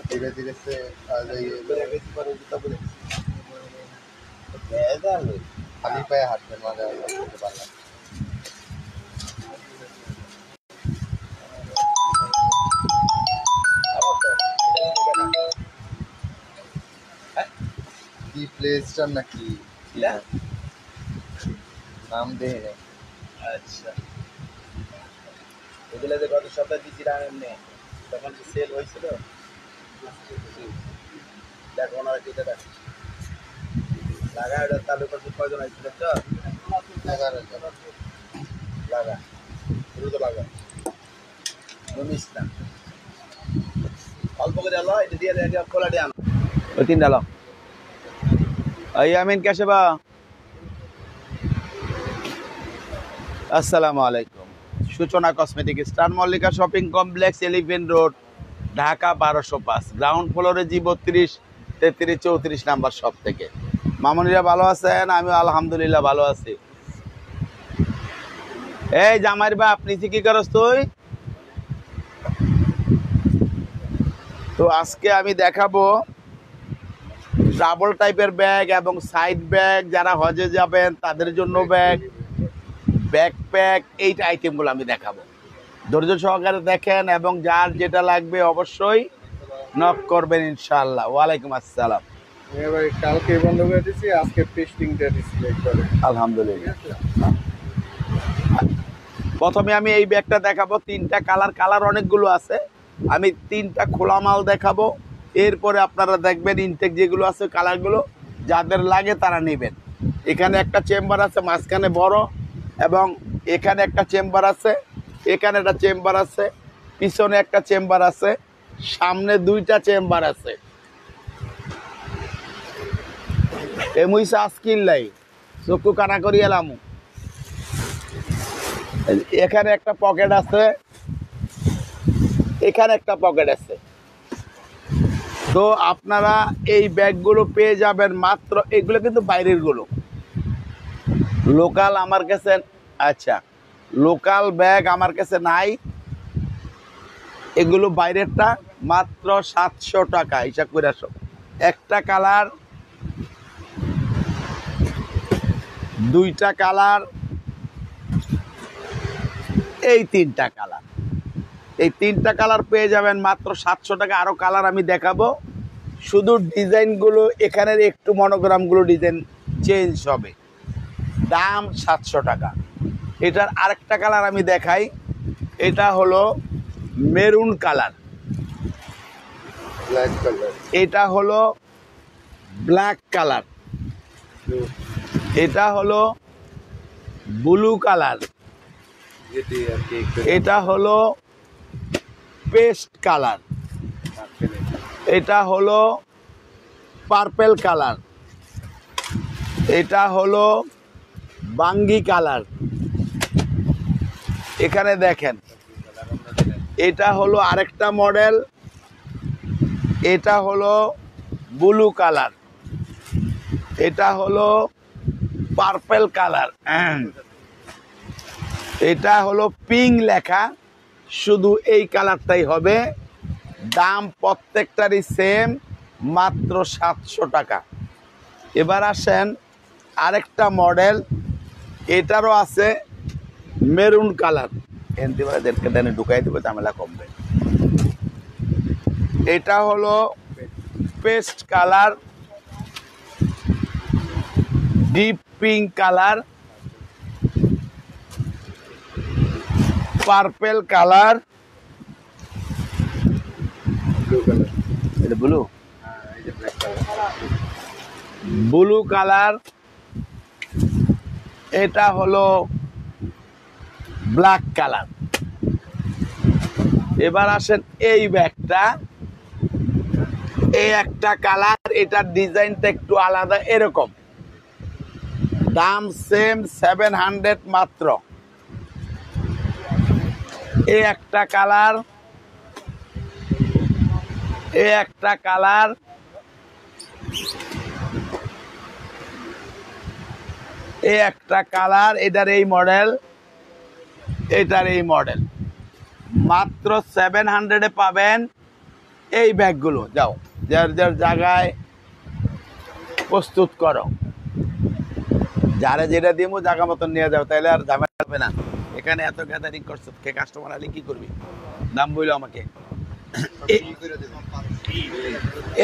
धीरे धीरे से आ जाइए खाली पे हाथ बनवा কি প্লেসটা নাকি নাম দেয় আচ্ছা এগুলো যে গত সপ্তাহে দিয়েছিলাম এমনি তখন কি সেল হয়েছিল দেখো না এটা দেখ লাগা এটা চালু করতে কয়জন আসছিল তো লাগা দ্রুত লাগা জমিস না অল্প করে আলো এটা দিয়ে এটা খোলা দিয়ে আনো ওই তিন ডালো আমিন कैसे बा আসসালামু আলাইকুম সূচনা cosmetic star Mallika shopping complex elephant road Dhaka 1205 ground ফ্লোরে জি32 33 34 নাম্বার শপ থেকে মামুনিরা ভালো আছেন আমি আলহামদুলিল্লাহ ভালো আছি এই জামাইর বাপ নিচে কি করছ তুই তো আজকে আমি দেখাবো ডাবল টাইপের ব্যাগ এবং সাইড ব্যাগ যারা হজে যাবেন তাদের জন্য ব্যাগ ব্যাকপ্যাক এই আইটেমগুলো আমি দেখাবো ধৈর্য সহকারে দেখেন এবং যার যেটা লাগবে অবশ্যই নক করবেন ইনশাআল্লাহ ওয়ালাইকুম আসসালাম ভাই কালকে বন্ধ করে দিয়েছি আজকে পেস্টিংটা দিছি একবারে আলহামদুলিল্লাহ প্রথমে আমি এই ব্যাগটা দেখাবো তিনটা কালার অনেকগুলো আছে আমি তিনটা খোলা মাল দেখাবো এরপরে আপনারা দেখবেন ইনটেক যেগুলো আছে কালারগুলো যাদের লাগে তারা নেবেন এখানে একটা চেম্বার আছে মাঝখানে বড় এবং এখানে একটা চেম্বার আছে এখানে একটা চেম্বার আছে পিছনে একটা চেম্বার আছে সামনে দুইটা চেম্বার আছে এমুইসা স্কিল লাই চক্ষু কানা করি এলাম এখানে একটা পকেট আছে এখানে একটা পকেট আছে তো আপনারা এই ব্যাগগুলো পেয়ে যাবেন মাত্র এগুলো কিন্তু বাইরের গুলো লোকাল আমার কাছে আচ্ছা লোকাল ব্যাগ আমার কাছে নাই এগুলো বাইরেরটা মাত্র 700 টাকা হিসাব করে আসো একটা কালার দুইটা কালার এই তিনটা কালার এই তিনটা কালার পেয়ে যাবেন মাত্র 700 টাকা আরো কালার আমি দেখাবো শুধু ডিজাইনগুলো এখানের একটু মনোগ্রামগুলো ডিজাইন চেঞ্জ হবে দাম 700 টাকা এটার আরেকটা কালার আমি দেখাই এটা হলো মেরুন কালার ব্ল্যাক কালার এটা হলো ব্ল্যাক কালার এটা হলো ব্লু কালার যেটি আর কি এটা হলো পেস্ট কালার এটা হলো পার্পল কালার এটা হলো বাঙ্গি কালার এখানে দেখেন এটা হলো আরেকটা মডেল এটা হলো ব্লু কালার এটা হলো পার্পল কালার এটা হলো পিঙ্ক লেখা শুধু এই কালারটাই হবে দাম প্রত্যেকটারই সেম মাত্র 700 টাকা এবার আসেন আরেকটা মডেল এটারও আছে মেরুন কালার এনটিবাদেরকে দেনে ঢুকাই দেবো ঝামেলা কমবে এটা হলো paste colour deep pink colour purple colour blue colour এটা ব্লু এই যে ব্ল্যাক কালার ব্লু কালার এটা হলো ব্ল্যাক কালার এবার আসেন এই ব্যাগটা এই একটা কালার এটার ডিজাইনটা একটু আলাদা এরকম দাম সেম 700 মাত্র। এই একটা কালার, এই একটা কালার, এই একটা কালার, এটার এই মডেল, এটার এই মডেল, মাত্র 700-এ পাবেন এই ব্যাগগুলো। যাও যার যার জায়গায় প্রস্তুত করো, যারা যেটা দিব জায়গা মতন নিয়ে যাও, তাহলে আর ঝামেলা হবে না। এখানে এত গ্যাদারিং করছো, কে কাস্টমার আলে কি করবি? দাম বইলো আমাকে।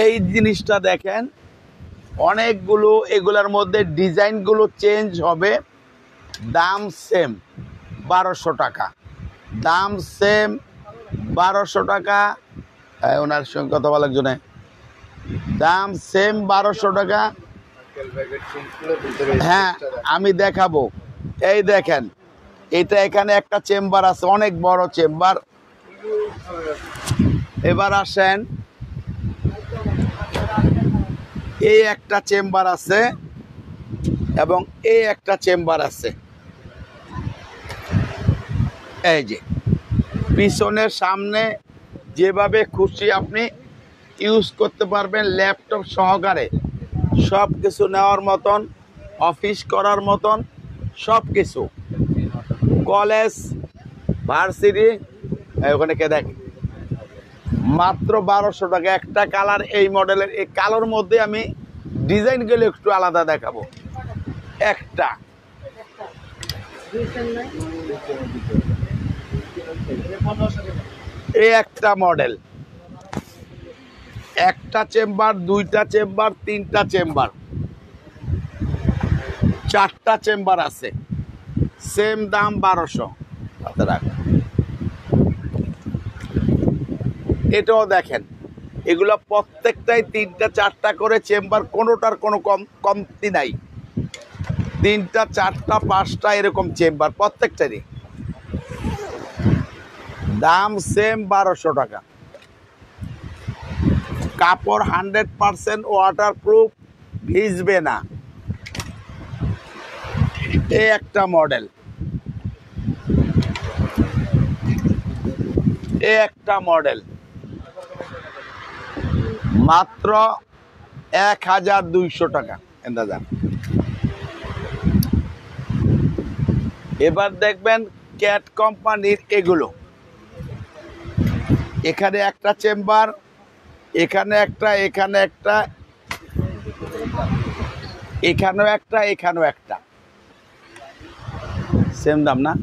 এই জিনিসটা দেখেন, অনেকগুলো, এগুলোর মধ্যে ডিজাইনগুলো চেঞ্জ হবে। দাম সেম 1200 টাকা, দাম সেম 1200 টাকা। ওনার সঙ্গে কথা বলার জন্য দাম সেম 1200 টাকা। হ্যাঁ, আমি দেখাবো। এই দেখেন, এটা এখানে একটা চেম্বার আছে, অনেক বড় চেম্বার। এবার আসেন, এই একটা চেম্বার আছে এবং এই একটা চেম্বার আছে। এই যে পিছনের সামনে যেভাবে খুশি আপনি ইউজ করতে পারবেন, ল্যাপটপ সহকারে সব কিছু নেওয়ার মতন, অফিস করার মতন সব কিছু। কলেজ, ভার্সিটি, ওখানে কে দেখ, মাত্র 1200 টাকা। একটা কালার এই মডেলের, এই কালোর মধ্যে আমি ডিজাইনগুলো একটু আলাদা দেখাবো। একটা এই একটা মডেল, একটা চেম্বার, দুইটা চেম্বার, তিনটা চেম্বার, চারটা চেম্বার আছে, সেম দাম 1200। এটাও দেখেন, এগুলো প্রত্যেকটাই তিনটা চারটা করে চেম্বার, কোনোটার কোনো কমতি নাই। তিনটা চারটা পাঁচটা এরকম চেম্বার প্রত্যেকটারই। দাম সেম 1200 টাকা। কাপড় 100% ওয়াটারপ্রুফ, ভিজবে না। এই একটা মডেল, এই একটা মডেল, মাত্র 1200 টাকা। এবার দেখবেন ক্যাট কোম্পানির এগুলো। এখানে একটা চেম্বার, এখানে একটা, এখানে একটা, এখানেও একটা, এখানেও একটা, সেম দাম না?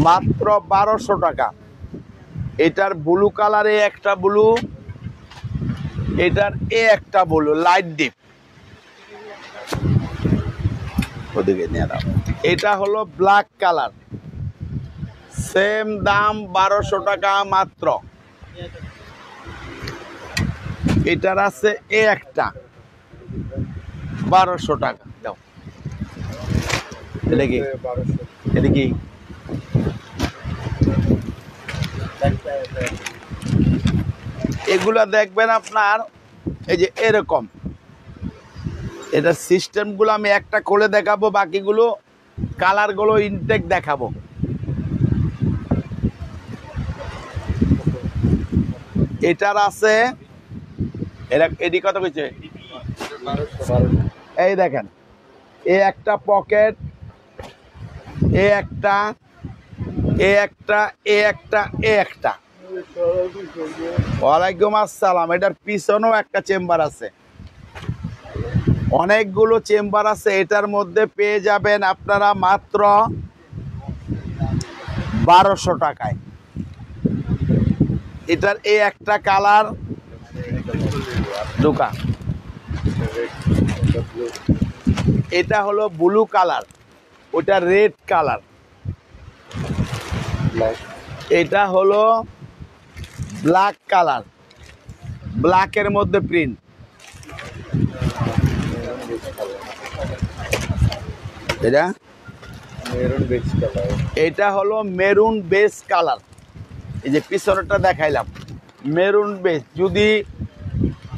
মাত্র 1200 টাকা। এটার ব্লু কালারে একটা ব্লু, এটার এ একটা ব্লু, লাইট ডিপ। ওদিকে নিয়ে দাও। এটা হলো ব্ল্যাক কালার, সেম দাম 1200 টাকা মাত্র। এটার আছে এ একটা, 1200 টাকা। দাও, এটা কি? এটা কি? এগুলা দেখবেন আপনার এই যে এরকম। এটা সিস্টেমগুলো আমি একটা খুলে দেখাবো, বাকিগুলো কালারগুলো ইনটেক দেখাবো। এটার আছে, এডি কত কইছে? এই দেখেন, এ একটা পকেট, এ একটা, এ একটা, এ একটা, এ একটা। ওয়ালাইকুম আসসালাম। এটার পিছনেও একটা চেম্বার আছে, অনেকগুলো চেম্বার আছে। এটার মধ্যে পেয়ে যাবেন আপনারা মাত্র 1200 টাকায়। এটার এই একটা কালার, ঢোকা, এটা হলো ব্লু কালার, ওটা রেড কালার, এটা হলো ব্ল্যাক কালার, ব্ল্যাকের মধ্যে প্রিন্ট। এটা এটা হলো মেরুন বেস কালার। এই যে পিছনেরটা দেখাইলাম, মেরুন বেস। যদি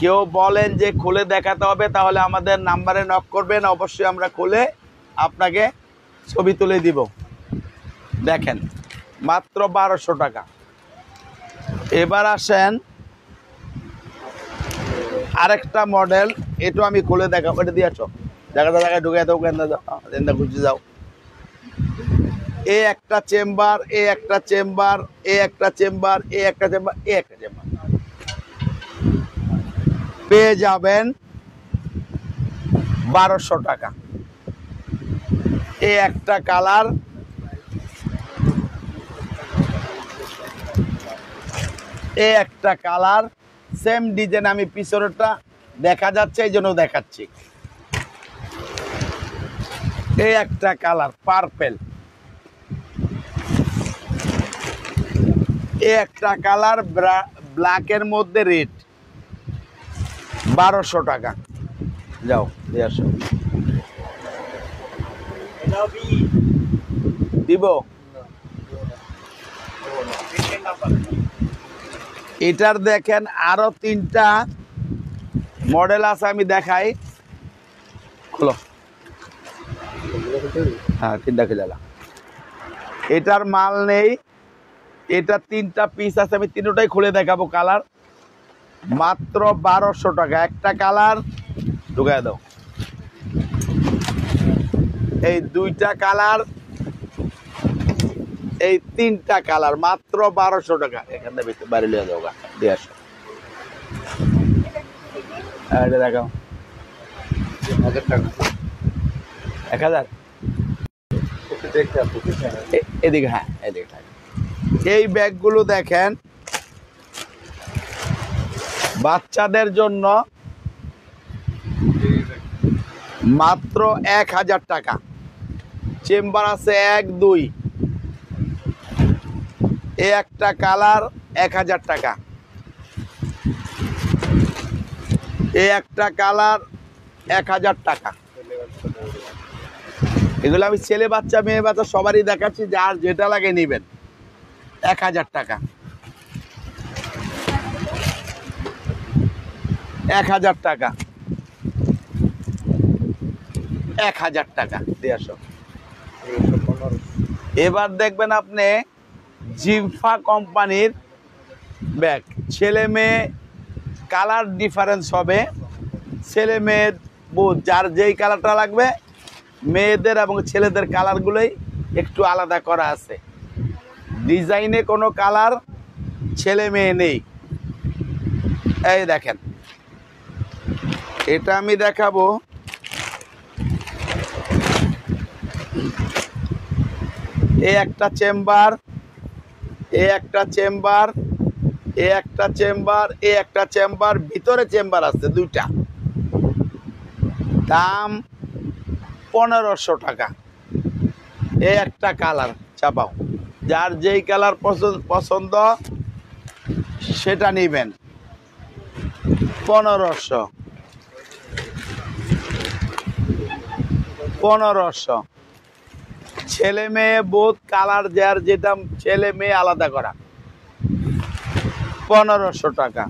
কেউ বলেন যে খুলে দেখাতে হবে, তাহলে আমাদের নাম্বারে নক করবেন, অবশ্যই আমরা খুলে আপনাকে ছবি তুলে দিব। দেখেন মাত্র 1200 টাকা। এবার আসেন আরেকটা মডেল, এটা আমি খুলে দেখাবো। এটা দিয়ে আসো, জায়গায় ঢুকে দাও, খুঁজে যাও। এ একটা চেম্বার, এ একটা চেম্বার, এ একটা চেম্বার, এ একটা চেম্বার, এ একটা চেম্বার পেয়ে যাবেন 1200 টাকা। এ একটা কালার, এ একটা কালার, সেম ডিজাইন। আমি পিছনেরটা দেখা যাচ্ছে এই জন্য দেখাচ্ছি। এ একটা কালার পার্পেল, এ একটা কালার ব্ল্যাকের মধ্যে রেড, 1200 টাকা। যাও দিয়ে আসো, দিব। এটার দেখেন আরো 3টা মডেল আছে, আমি দেখাই। খোলো, হ্যাঁ 3টা খেলা। এটার মাল নেই, এটা 3টা পিস আছে, আমি 3টাই খুলে দেখাবো। কালার মাত্র 1200 টাকা। একটা কালার ঢুকাই দাও। এই 2টা কালার, এই 3টা কালার মাত্র 1200 টাকা। এখান থেকে বাইরে লিয়ে যাও, দিয়ে আসো। এটা দেখাও 1000 টাকা। 1000 এদিকে, হ্যাঁ এদিকে। এই ব্যাগগুলো দেখেন বাচ্চাদের জন্য মাত্র 1000 টাকা। চেম্বার আছে 1 2। এ একটা কালার 1000 টাকা। এ একটা কালার 1000 টাকা। এগুলো আমি ছেলে বাচ্চা মেয়ে বাচ্চা সবারই দেখাচ্ছি, যার যেটা লাগে নেবেন। 1000 টাকা, 1000 টাকা, 1000 টাকা দিয়ে আসো। এবার দেখবেন আপনি জিমফা কোম্পানির ব্যাগ। ছেলে মেয়ে কালার ডিফারেন্স হবে, ছেলে মেয়ে বোধ যার যেই কালারটা লাগবে। মেয়েদের এবং ছেলেদের কালারগুলোই একটু আলাদা করা আছে। ডিজাইনে কোনো কালার ছেলে মেয়ে নেই। এই দেখেন, এটা আমি দেখাবো। এ একটা চেম্বার, এ একটা চেম্বার, এ একটা চেম্বার, এ একটা চেম্বার, ভিতরে চেম্বার আছে 2টা। দাম 1500 টাকা। এ একটা কালার চাপাও, যার যেই কালার পছন্দ সেটা নেবেন। 1500, 1500। ছেলে মেয়ে বোধ কালার যার যেটা ছেলে মেয়ে আলাদা করা। 1500 টাকা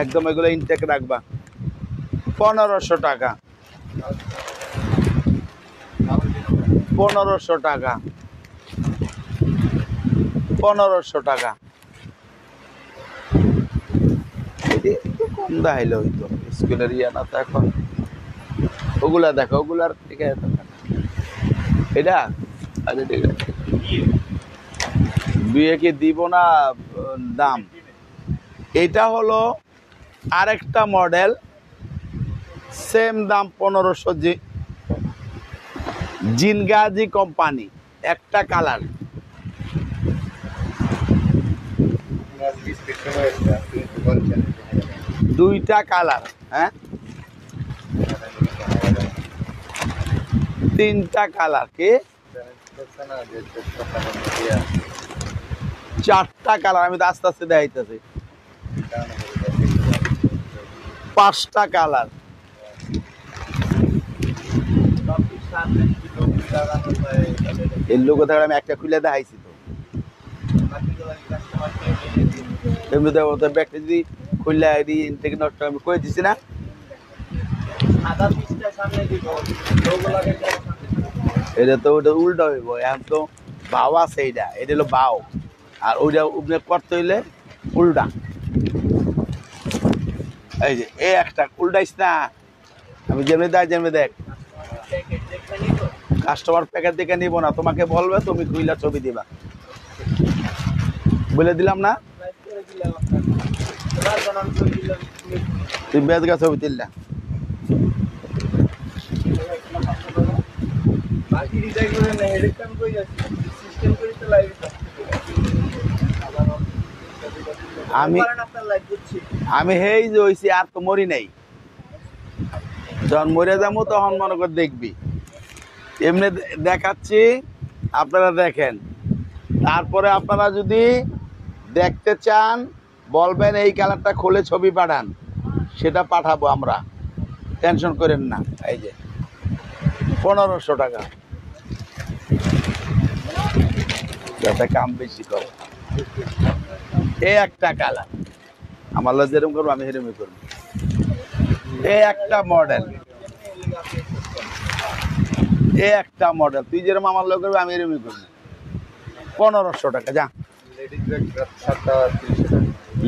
একদম। এগুলো ইনটেক রাখবা। 1500 টাকা, 1500 টাকা, 1500 টাকা। কম দাইলে হইতো, স্কুলের ইয়া না তো এখন। ওগুলা দেখো, ওগুলার ঠিক আছে। এটা আচ্ছা ঠিক আছে। বিয়ে কি দিব না দাম? এটা হলো আরেকটা মডেল, সেম দাম 1500। জিনগাজি কোম্পানি, একটা কালার, 2টা কালার, হ্যাঁ 3টা কালার, কি 4টা কালার। আমি তো আস্তে আস্তে দেখাইতেছি। 5টা কালার। এর লোক থাকলে আমি একটা খুলে দেখাইছি তো। এমনি ব্যাগটা যদি খুললে ইনটেক নষ্ট আমি কই দিছি না এটা তো ওটা উল্টা হইব এখন তো বাও আছে এইটা এটা হলো বাও আর ওইটা উপরে করতে হইলে উল্টা এই যে এই একটা উল্টাইস না আমি যেমনি দেয় যেমনি দেখ কাস্টমার প্যাকেট দেখে নিব না তোমাকে বলবে তুমি খুইলা ছবি দিবা বলে দিলাম না তুই বেদ গা ছবি তুললা আমি হেই যে হইছি আর তো মরি নাই যখন মরে যাবো তখন মনে করে দেখবি এমনি দেখাচ্ছি আপনারা দেখেন তারপরে আপনারা যদি দেখতে চান বলবেন এই কালারটা খুলে ছবি পাঠান সেটা পাঠাবো আমরা টেনশন করেন না এই যে 1500 টাকা যাতে কাম বেশি করে এই একটা কালার আমার যেরকম করবো আমি সেরকমই করবো এই একটা মডেল এই একটা মডেল তুই যেরকম আমার লোক করবি আমি এরকমই করবো 1500 টাকা যা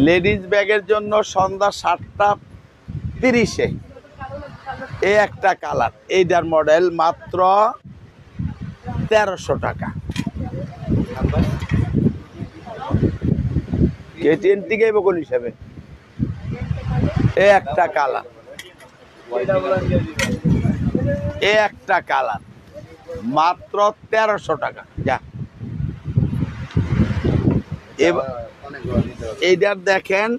লেডিস ব্যাগের জন্য সন্ধ্যা 7টা 30-এ এই একটা কালার এইটার মডেল মাত্র 1300 টাকা কেটিএন টিকে কোন হিসাবে এই একটা কালার এই একটা কালার মাত্র 1300 টাকা যা এইটার দেখেন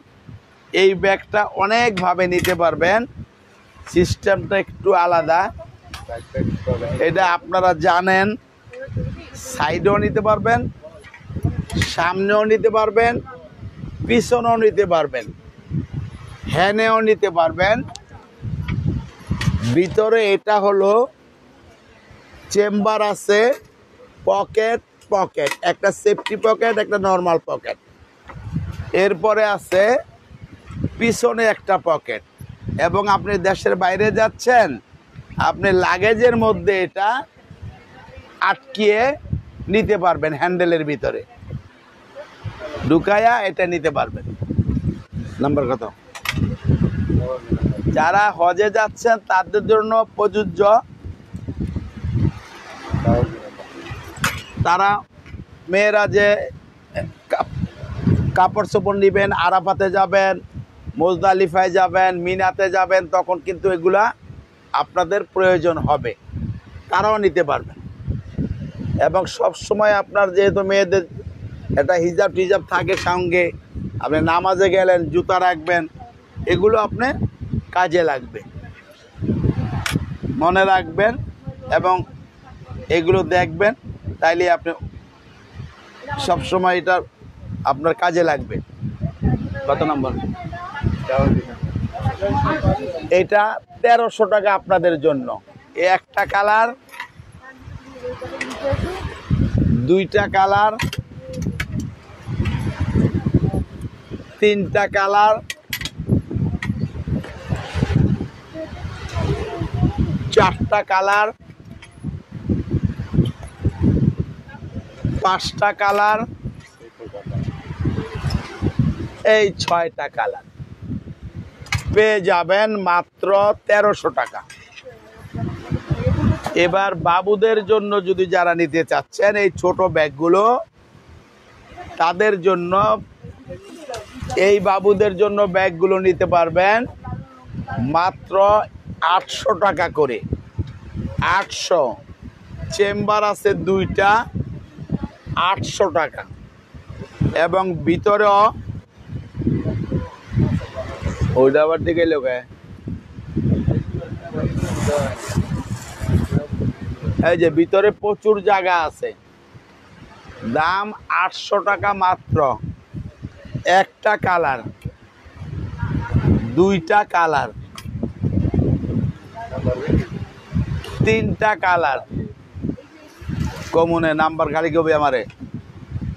এই ব্যাগটা অনেক ভাবে নিতে পারবেন সিস্টেমটা একটু আলাদা এটা আপনারা জানেন সাইডেও নিতে পারবেন সামনেও নিতে পারবেন পিছনেও নিতে পারবেন হ্যানেও নিতে পারবেন ভিতরে এটা হলো চেম্বার আছে পকেট পকেট একটা সেফটি পকেট একটা নর্মাল পকেট এরপরে আছে পিছনে একটা পকেট এবং আপনি দেশের বাইরে যাচ্ছেন আপনি লাগেজের মধ্যে এটা আটকিয়ে নিতে পারবেন হ্যান্ডেলের ভিতরে ঢুকায়া এটা নিতে পারবেন নাম্বার কত যারা হজে যাচ্ছেন তাদের জন্য প্রযোজ্য তারা মেয়েরা যে কাপড় চোপড় নিবেন আরাফাতে যাবেন মুজদালিফায় যাবেন মিনাতে যাবেন তখন কিন্তু এগুলা আপনাদের প্রয়োজন হবে তারাও নিতে পারবেন এবং সব সময় আপনার যেহেতু মেয়েদের একটা হিজাব টিজাব থাকে সঙ্গে আপনি নামাজে গেলেন জুতা রাখবেন এগুলো আপনি কাজে লাগবে মনে রাখবেন এবং এগুলো দেখবেন তাইলে আপনি সব সময় এটা আপনার কাজে লাগবে কত নম্বর এটা 1300 টাকা আপনাদের জন্য একটা কালার দুইটা কালার তিনটা কালার চারটা কালার পাঁচটা কালার এই 6টা কালার পেয়ে যাবেন মাত্র 1300 টাকা এবার বাবুদের জন্য যদি যারা নিতে চাচ্ছেন এই ছোট ব্যাগগুলো তাদের জন্য এই বাবুদের জন্য ব্যাগগুলো নিতে পারবেন মাত্র 800 টাকা করে 800 চেম্বার আছে দুইটা 800 টাকা এবং ভিতরেও ওইটা আবার দিকে লোকে এই যে ভিতরে প্রচুর জায়গা আছে দাম 800 টাকা মাত্র একটা কালার দুইটা কালার তিনটা কালার কমনে নাম্বার খালি কবি আমারে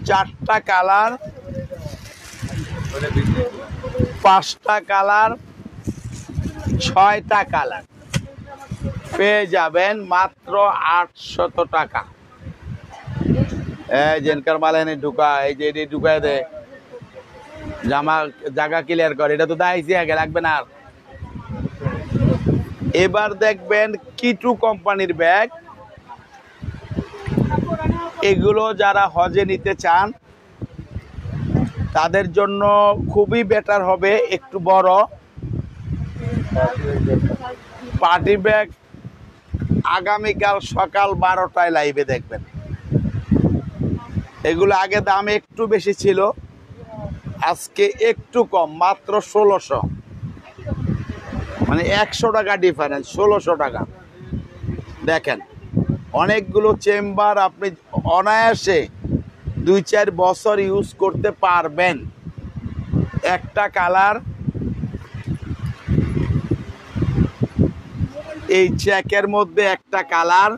চারটা কালার 5টা কালার 6টা কালার পেয়ে যাবেন মাত্র 800 টাকা। এই জেনকার মাল এনে ঢুকা, এই যে এটি ঢুকায় দে, জামা জায়গা ক্লিয়ার করে, এটা তো দাইছি আগে লাগবে না আর। এবার দেখবেন কিটু কোম্পানির ব্যাগ, এগুলো যারা হজে নিতে চান তাদের জন্য খুবই বেটার হবে, একটু বড় পার্টি ব্যাগ। আগামীকাল সকাল 12টায় লাইভে দেখবেন। এগুলো আগে দাম একটু বেশি ছিল, আজকে একটু কম, মাত্র 1600, মানে 100 টাকা ডিফারেন্স, 1600 টাকা। দেখেন অনেকগুলো চেম্বার আপনি অনায়াসে 2-4 বছর ইউজ করতে পারবেন। একটা কালার, এই চেকের মধ্যে একটা কালার,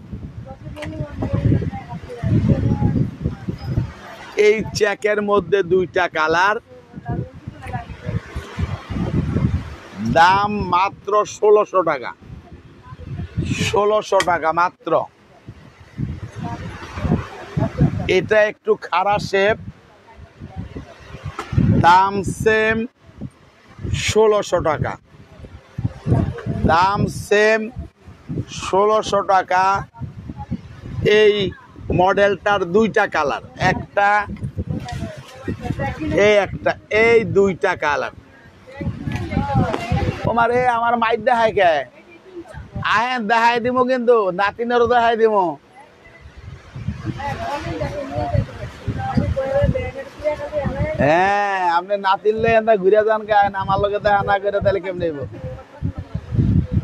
এই চেকের মধ্যে 2টা কালার, দাম মাত্র 1600 টাকা, 1600 টাকা মাত্র। এটা একটু খাড়া শেপ, দাম সেম 1600 টাকা, দাম সেম 1600 টাকা। এই মডেলটার 2টা কালার, একটা এই 2টা কালার। তোমার আমার মাইর দেখায় কে আয় দেখাই দিব, কিন্তু নাতিনেরও দেখাই দিব। হ্যাঁ আপনি নাতিনলে ঘুরে যান কে, আমার লোকে দেখা না করে তাহলে কেমন নেব?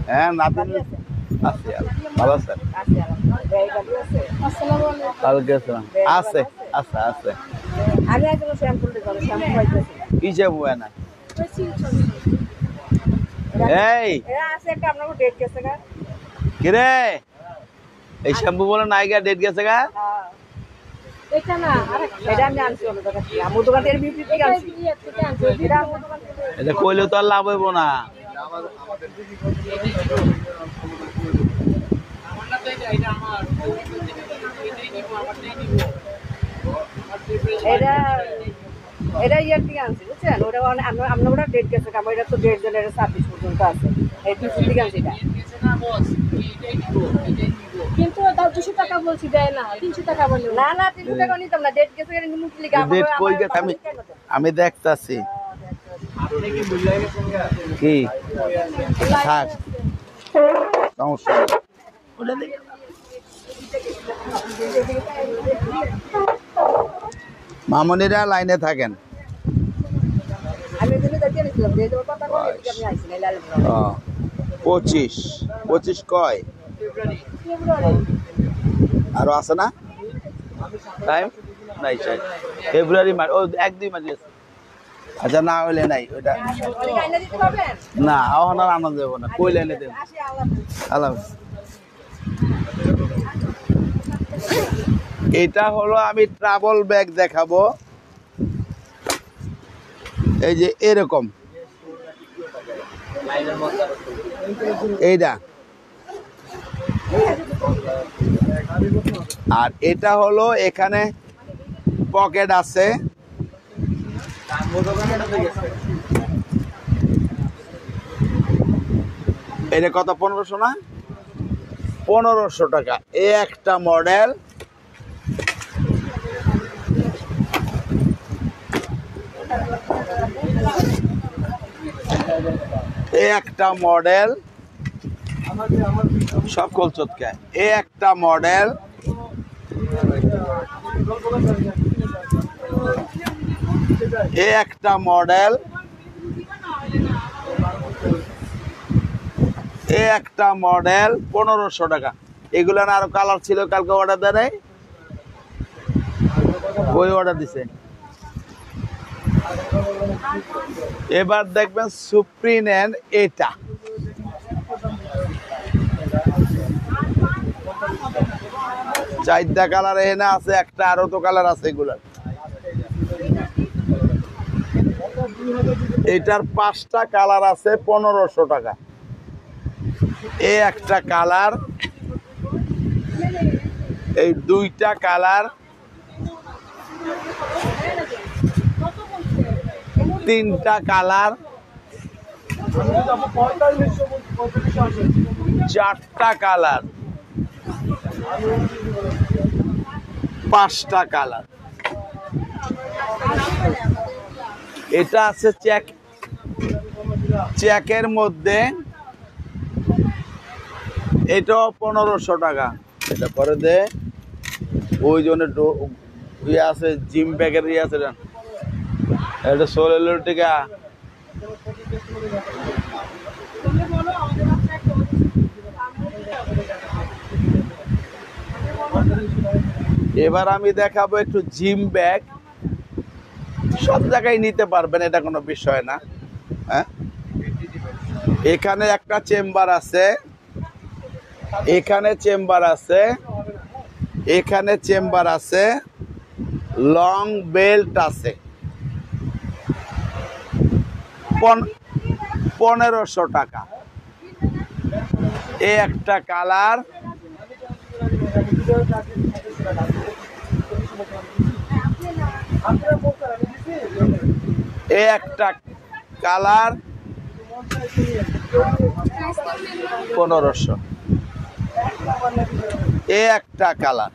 হ্যাঁ নাতিন আছে, ভালো আছেন? আছে আছে আছে, কি যাবো না। এই কিরে এই শ্যাম্পু বলে নাইগা ডেট গেছে গা? এটা কইলে তো আর লাভ হইব না। এটা ইয়ার থেকে আনছি বুঝছেন, ওটা আমরা ওটা ডেট গেছে, কারণ এটা তো ডেট জেলে 26 পর্যন্ত আছে। এই 200 থেকে আনছি এটা, কিন্তু 200 টাকা বলছি, দেয় না 300 টাকা বলে। না না 300 টাকা নিতাম না, ডেট গেছে এর নিমুটি লিগা ডেট কই গেছে আমি দেখতাছি। কি থাক সমস্যা নেই। ওটা দেখে মামনিরা লাইনে থাকেন। আমি এখানে দাঁড়িয়ে নিছিলাম, যে তোমার কথা বলে আমি আইছি না লাল। 25 কয় আরো আছে না টাইম? নাই চাই ফেব্রুয়ারি মাস, ও 1-2 মাস আছে। আচ্ছা না হইলে নাই ওইটা লাইনে দিতে পারবেন না, এখন আর আনন্দ দেবো না, কই লাইনে দেবো। আসি আল্লাহ। আল্লাহ। এটা হলো আমি ট্রাভেল ব্যাগ দেখাবো, এই যে এরকম, এইটা। আর এটা হলো এখানে পকেট আছে, এটা কত? 1500 না? 1500 টাকা। এই একটা মডেল, এই একটা মডেল, সব কলচটকা। এই একটা মডেল, এই একটা মডেল, এই একটা মডেল 1500 টাকা। এগুলো না আরো কালার ছিল, কালকে অর্ডার দেয় নাই, ওই অর্ডার দিছে। এবার দেখবেন সুপ্রিনেন, এটা চারটা কালার এখানে আছে, একটা আরো তো কালার আছে। এগুলার এটার 5টা কালার আছে 1500 টাকা। এই একটা কালার, এই 2টা কালার, 3টা কালার, 4টা কালার, 5টা কালার। এটা আছে চেকের মধ্যে, এটাও 1500 টাকা। এটা পরে দে ওই জন্য ইয়ে আছে, জিম ব্যাগের ইয়ে আছে, এটা 16 টাকা। এবার আমি দেখাবো একটু জিম ব্যাগ। সব জায়গায় নিতে পারবেন, এটা কোনো বিষয় না। হ্যাঁ, এখানে একটা চেম্বার আছে, এখানে চেম্বার আছে, এখানে চেম্বার আছে, লং বেল্ট আছে। 1500 টাকা। এই একটা কালার, এই একটা কালার 1500। এই একটা কালার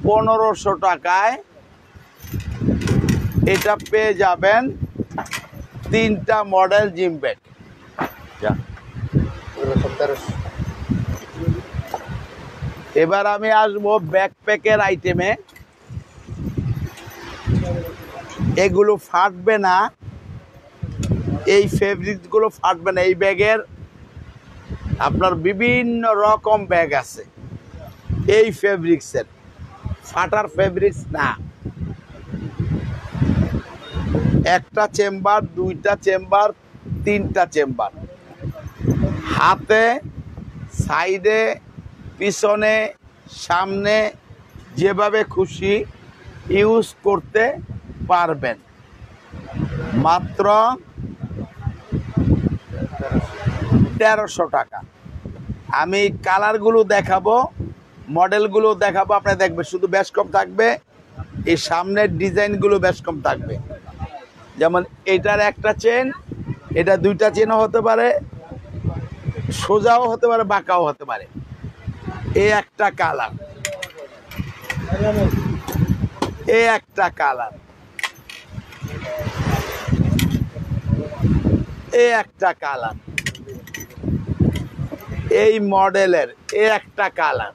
1500 টাকায়। এটা পেয়ে যাবেন 3টা মডেল জিম ব্যাগ। এবার আমি আসবো ব্যাকপ্যাকের আইটেমে। এগুলো ফাটবে না, এই ফেব্রিকগুলো ফাটবে না। এই ব্যাগের আপনার বিভিন্ন রকম ব্যাগ আছে, এই ফেব্রিক্সের, ফাটার ফেব্রিক্স না। একটা চেম্বার, 2টা চেম্বার, 3টা চেম্বার, হাতে, সাইডে, পিছনে, সামনে, যেভাবে খুশি ইউজ করতে পারবেন। মাত্র 1300 টাকা। আমি কালারগুলো দেখাবো, মডেলগুলো দেখাবো, আপনি দেখবেন শুধু বেশ কম থাকবে। এই সামনের ডিজাইনগুলো বেশ কম থাকবে। যেমন এটার একটা চেন, এটা 2টা চেনও হতে পারে, সোজাও হতে পারে, বাঁকাও হতে পারে। এই একটা কালার, এই একটা কালার, এই একটা কালার, এই মডেলের এই একটা কালার,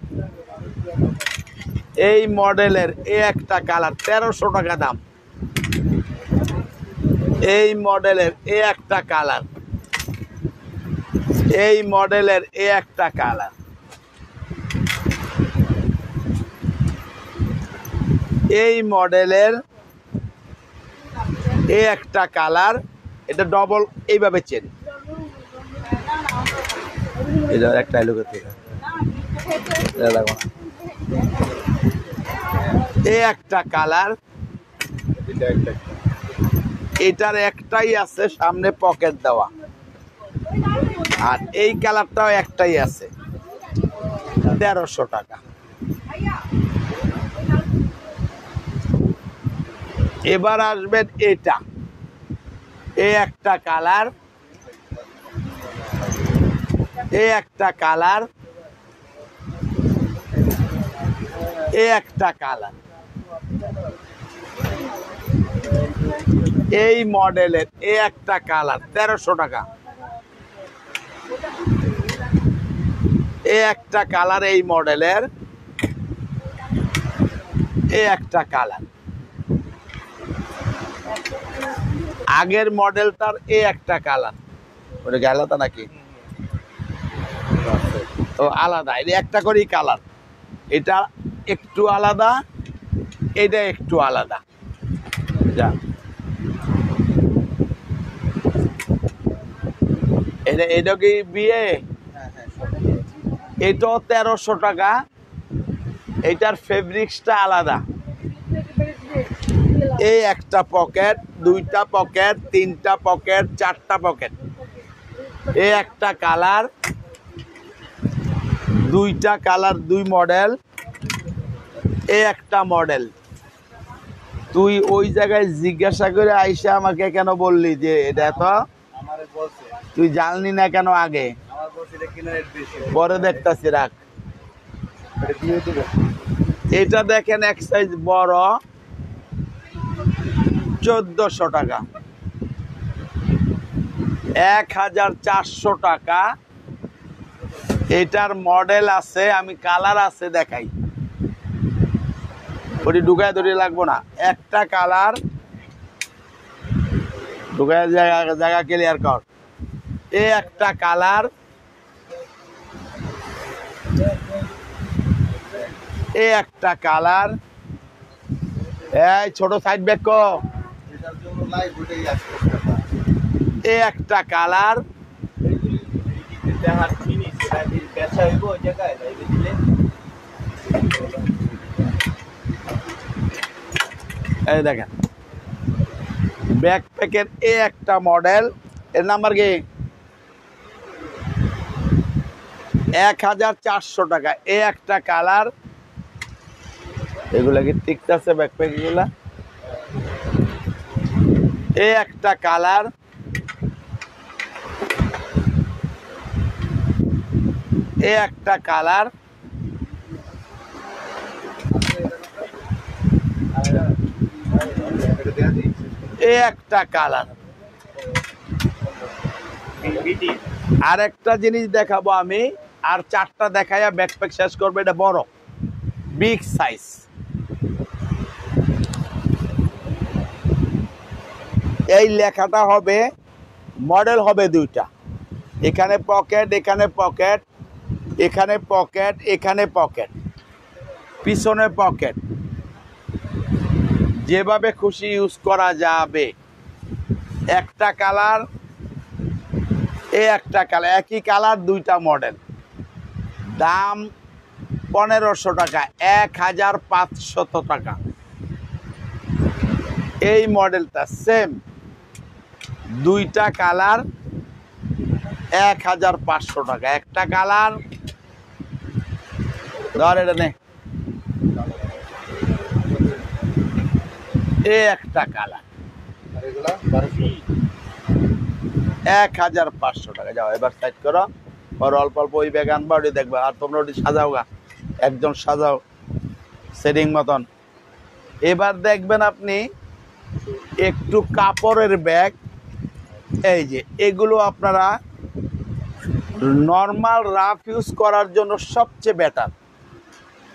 এই মডেলের এই একটা কালার 1300 টাকা দাম। এই মডেলের এই একটা কালার, এই মডেলের এই একটা কালার, এই মডেলের এই একটা কালার। এটা ডবল এইভাবে চেন, এটা একটা লোকের থেকে এই একটা কালার। এটার একটাই আছে সামনে পকেট দেওয়া, আর এই কালারটাও একটাই আছে, 1300 টাকা। এবার আসবেন এটা, এই একটা কালার, এই একটা কালার, এই একটা কালার, এই মডেলের এই একটা কালার 1300 টাকা। এই একটা কালার, এই মডেলের এই একটা কালার। আগের মডেলটার এই একটা কালার, ওটা কি আলাদা নাকি? ও আলাদা, এটা একটা করেই কালার। এটা একটু আলাদা, এটা একটু আলাদা। যা এটা কি বিয়ে? এটাও 1300 টাকা। এটার ফেব্রিক্সটা আলাদা। এই একটা পকেট, দুইটা পকেট, তিনটা পকেট, চারটা পকেট। এই একটা কালার, দুইটা কালার, দুই মডেল। এই একটা মডেল। তুই ওই জায়গায় জিজ্ঞাসা করে আইসা আমাকে কেন বললি যে এটা তো আমারে বলছে, তুই জানলি না কেন আগে? আমার বলছে এটা কিনা রেট বেশি, পরে দেখতাছি, রাখ। এটা দিয়ে দিবে। এটা দেখেন এক সাইজ বড়, 1400 টাকা, 1400 টাকা। এটার মডেল আছে, আমি কালার আছে দেখাই। ওটি ঢুকায় ধরে লাগবো না, একটা কালার ঢুকায় জায়গা ক্লিয়ার কর। এই একটা কালার, এই একটা কালার। এই ছোট সাইড ব্যাগ কো, এটার জন্য লাইভ ওইটাই আসছে। এই একটা কালার, দেখার জিনিস এটা বেচা হইব ওই জায়গায় লাইভে দিলে। এই দেখেন ব্যাকপ্যাকের এই একটা মডেল। এর নাম্বার কি? 1400 টাকা। এই একটা কালার। এগুলা কি টিকতেছে ব্যাকপ্যাক গুলা? এই একটা কালার, এই একটা কালার, এটা দেয়া দিই। এই একটা কালার। আর একটা জিনিস দেখাবো আমি, আর চারটা দেখাইয়া ব্যাকপ্যাক শেষ করবে। এটা বড়, বিগ সাইজ। এই লেখাটা হবে, মডেল হবে দুইটা। এখানে পকেট, এখানে পকেট, এখানে পকেট, এখানে পকেট, পিছনে পকেট। যেভাবে খুশি ইউজ করা যাবে। একটা কালার, এই একটা কালার, একই কালার, দুইটা মডেল। দাম 1500 টাকা, 1500 টাকা। এই মডেলটা সেম, দুইটা কালার, 1500 টাকা। একটা কালার, ধর এটা নে। এই একটা কালার, আর এগুলা 1200। 1500 টাকা। যাও এবার সাইড করো, আর অল্প অল্প ওই ব্যাগ আনবা, ওটি দেখবা। আর তোমরা ওটি সাজাও গা, একজন সাজাও সেটিং মতন। এবার দেখবেন আপনি একটু কাপড়ের ব্যাগ। এই যে এগুলো আপনারা নর্মাল রাফ ইউজ করার জন্য সবচেয়ে বেটার।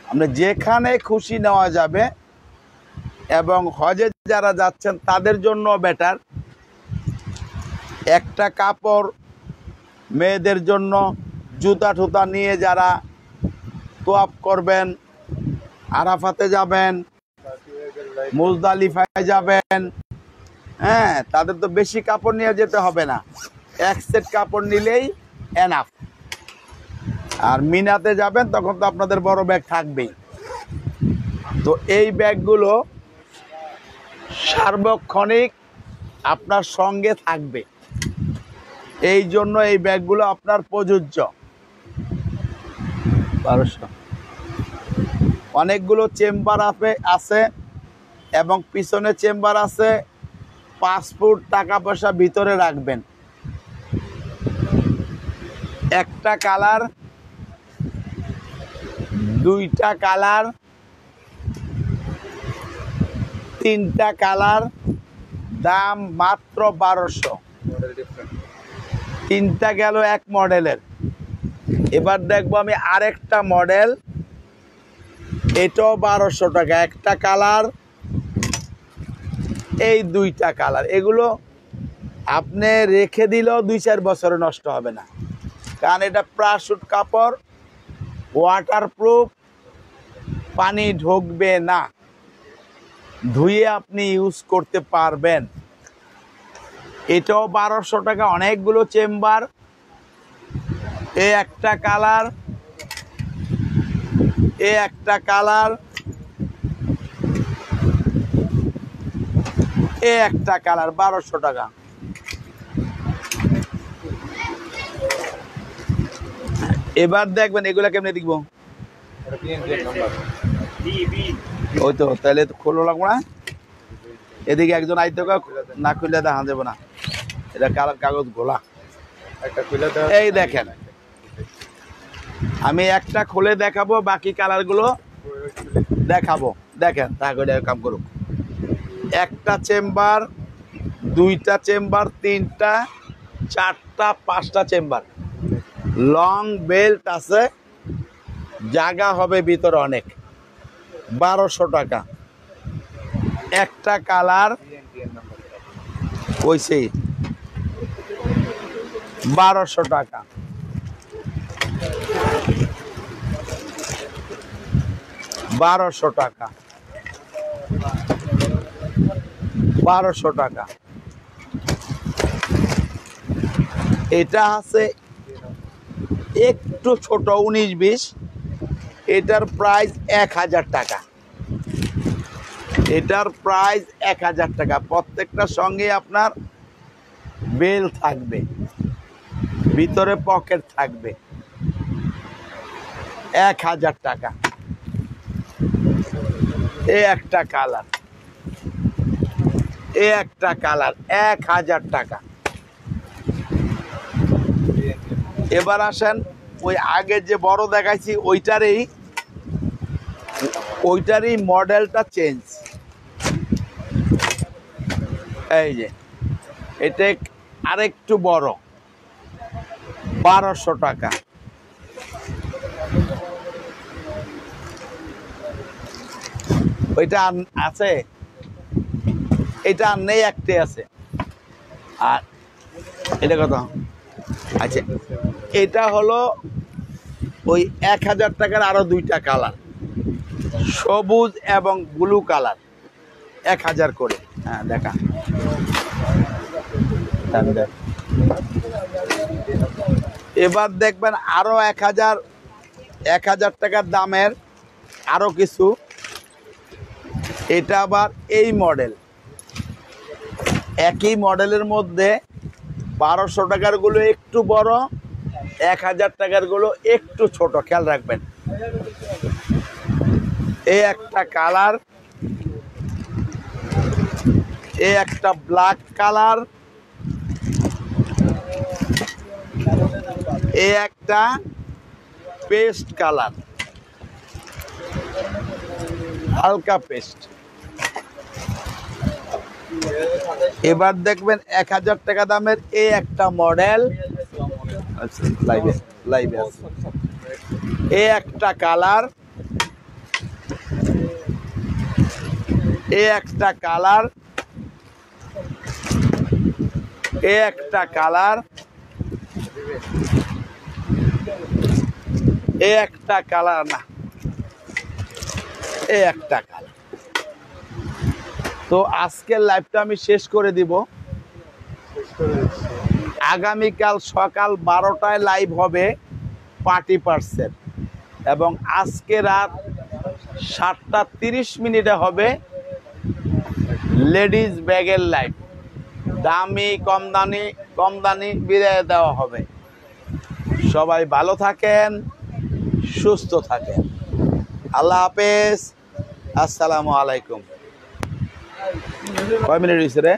আপনি যেখানে খুশি নেওয়া যাবে, এবং হজে যারা যাচ্ছেন তাদের জন্য বেটার। একটা কাপড় মেয়েদের জন্য, জুতা টুতা নিয়ে যারা তোয়াফ করবেন, আরাফাতে যাবেন, মুজদালিফায় যাবেন, হ্যাঁ, তাদের তো বেশি কাপড় নিয়ে যেতে হবে না, এক সেট কাপড় নিলেই এনাফ। আর মিনাতে যাবেন তখন তো আপনাদের বড় ব্যাগ থাকবেই। তো এই ব্যাগগুলো সার্বক্ষণিক আপনার সঙ্গে থাকবে, এই জন্য এই ব্যাগগুলো আপনার প্রযোজ্য। 1200। অনেকগুলো চেম্বার আছে, এবং পিছনে চেম্বার আছে। পাসপোর্ট, টাকা পয়সা ভিতরে রাখবেন। একটা কালার, দুইটা কালার, তিনটা কালার। দাম মাত্র 1200। Model different. তিনটা গেল এক মডেলের। এবার দেখবো আমি আরেকটা মডেল, এটাও 1200 টাকা। একটা কালার, এই দুইটা কালার। এগুলো আপনি রেখে দিলেও 2-4 বছরে নষ্ট হবে না, কারণ এটা প্রাসুট কাপড়, ওয়াটারপ্রুফ, পানি ঢুকবে না, ধুয়ে আপনি ইউজ করতে পারবেন। এটাও 1200 টাকা। অনেকগুলো চেম্বার। এই একটা কালার, এই একটা কালার, এ একটা কালার 1200 টাকা। এবার দেখবেন এগুলা কেমনে দেখবো, ওই তো তাহলে তো খোলো লাগবো না। এদিকে একজন আইতে না খুললে দেখা যাবে না, এটা কালার কাগজ গোলা। একটা খুলে দেওয়া এই দেখেন আমি একটা খুলে দেখাবো, বাকি কালার গুলো দেখাবো। দেখেন তাহলে কাম করুক। একটা চেম্বার, দুইটা চেম্বার, তিনটা, চারটা, পাঁচটা চেম্বার, লং বেল্ট আছে, জায়গা হবে ভিতরে অনেক। 1200 টাকা একটা কালার, ওইসে 1200 টাকা। বারোশো টাকা, 1200 টাকা। এটা আছে একটু ছোট 19-20, এটার প্রাইস 1000 টাকা। এটার প্রাইস 1000 টাকা। প্রত্যেকটার সঙ্গে আপনার বেল থাকবে, ভিতরে পকেট থাকবে। 1000 টাকা। এ একটা কালার, এ একটা কালার, 1000 টাকা। এবার আসেন ওই আগে যে বড় দেখাইছি ওইটারই মডেলটা চেঞ্জ। এই যে এটা আরেকটু বড়, 1200 টাকা। ওইটা আছে, এটা আর নেই, একটাই আছে। আর এটা কত? আচ্ছা এটা হলো ওই 1000 টাকার আরো দুইটা কালার, সবুজ এবং ব্লু কালার, 1000 করে। হ্যাঁ দেখা, এবার দেখবেন আরো 1000 টাকার দামের আরো কিছু। এটা আবার এই মডেল, একই মডেলের মধ্যে 1200 টাকার গুলো একটু বড়, 1000 টাকার গুলো একটু ছোট, খেয়াল রাখবেন। এই একটা কালার, এই একটা ব্ল্যাক কালার, এই একটা পেস্ট কালার, হালকা পেস্ট। এবার দেখবেন 1000 টাকা দামের এই একটা মডেল, লাইভে আছে, এই একটা কালার, এই একটা কালার, এই একটা কালার, এই একটা কালার, না এই একটা কালার। তো আজকের লাইভটা আমি শেষ করে দিব। আগামীকাল সকাল 12টায় লাইভ হবে পার্টি পার্সেল, এবং আজকে রাত 7:30 হবে লেডিস ব্যাগের লাইভ। দামি কম দামি বিদায় দেওয়া হবে। সবাই ভালো থাকেন, সুস্থ থাকেন। আল্লাহ হাফেজ, আসসালামু আলাইকুম। কয় মিনিট হয়েছে রে?